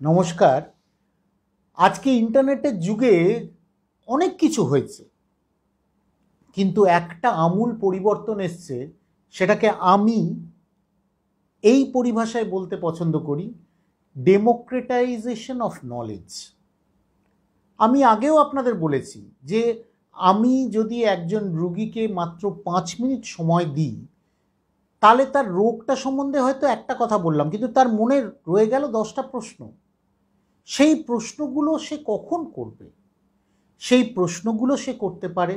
নমস্কার। আজকে ইন্টারনেটের যুগে অনেক কিছু হয়েছে, কিন্তু একটা আমূল পরিবর্তন এসছে। সেটাকে আমি এই পরিভাষায় বলতে পছন্দ করি, ডেমোক্রেটাইজেশন অফ নলেজ। আমি আগেও আপনাদের বলেছি যে আমি যদি একজন রুগীকে মাত্র 5 মিনিট সময় দিই, তাহলে তার রোগটা সম্বন্ধে হয়তো একটা কথা বললাম, কিন্তু তার মনে রয়ে গেল 10টা প্রশ্ন। সেই প্রশ্নগুলো সে কখন করবে? সেই প্রশ্নগুলো সে করতে পারে,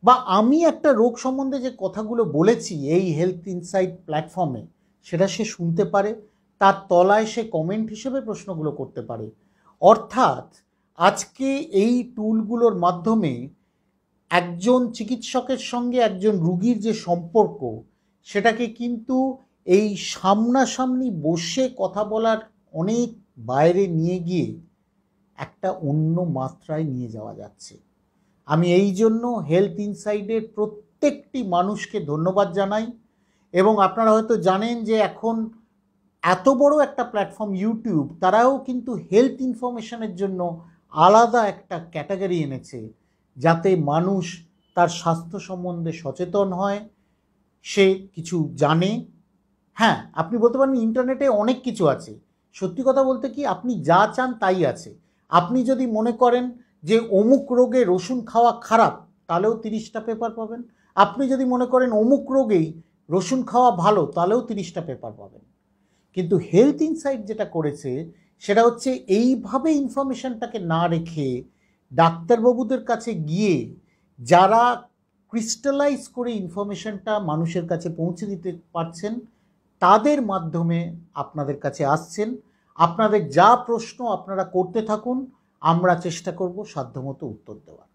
বা আমি একটা রোগ সম্বন্ধে যে কথাগুলো বলেছি এই হেলথ ইনসাইট প্ল্যাটফর্মে, সেটা সে শুনতে পারে, তার তলায় সে কমেন্ট হিসেবে প্রশ্নগুলো করতে পারে। অর্থাৎ আজকে এই টুলগুলোর মাধ্যমে একজন চিকিৎসকের সঙ্গে একজন রুগীর যে সম্পর্ক, সেটাকে কিন্তু এই সামনাসামনি বসে কথা বলার অনেক বাইরে নিয়ে গিয়ে একটা অন্য মাত্রায় নিয়ে যাওয়া যাচ্ছে। আমি এই জন্য হেলথ ইনসাইডের প্রত্যেকটি মানুষকে ধন্যবাদ জানাই। এবং আপনারা হয়তো জানেন যে এখন এত বড় একটা প্ল্যাটফর্ম ইউটিউব, তারাও কিন্তু হেলথ ইনফরমেশনের জন্য আলাদা একটা ক্যাটাগরি এনেছে, যাতে মানুষ তার স্বাস্থ্য সম্বন্ধে সচেতন হয়, সে কিছু জানে। হ্যাঁ, আপনি বলতে পারেন ইন্টারনেটে অনেক কিছু আছে। সত্যি কথা বলতে কি, আপনি যা চান তাই আছে। আপনি যদি মনে করেন যে অমুক রোগে রসুন খাওয়া খারাপ, তাহলেও 30টা পেপার পাবেন। আপনি যদি মনে করেন অমুক রোগেই রসুন খাওয়া ভালো, তাহলেও 30টা পেপার পাবেন। কিন্তু হেলথ ইনসাইট যেটা করেছে, সেটা হচ্ছে এইভাবে ইনফরমেশনটাকে না রেখে ডাক্তারবাবুদের কাছে গিয়ে যারা ক্রিস্টালাইজ করে ইনফরমেশনটা মানুষের কাছে পৌঁছে দিতে পারছেন, তাদের মাধ্যমে আপনাদের কাছে আসছেন। আপনাদের যা প্রশ্ন আপনারা করতে থাকুন, আমরা চেষ্টা করব সাধ্যমতো উত্তর দেওয়ার।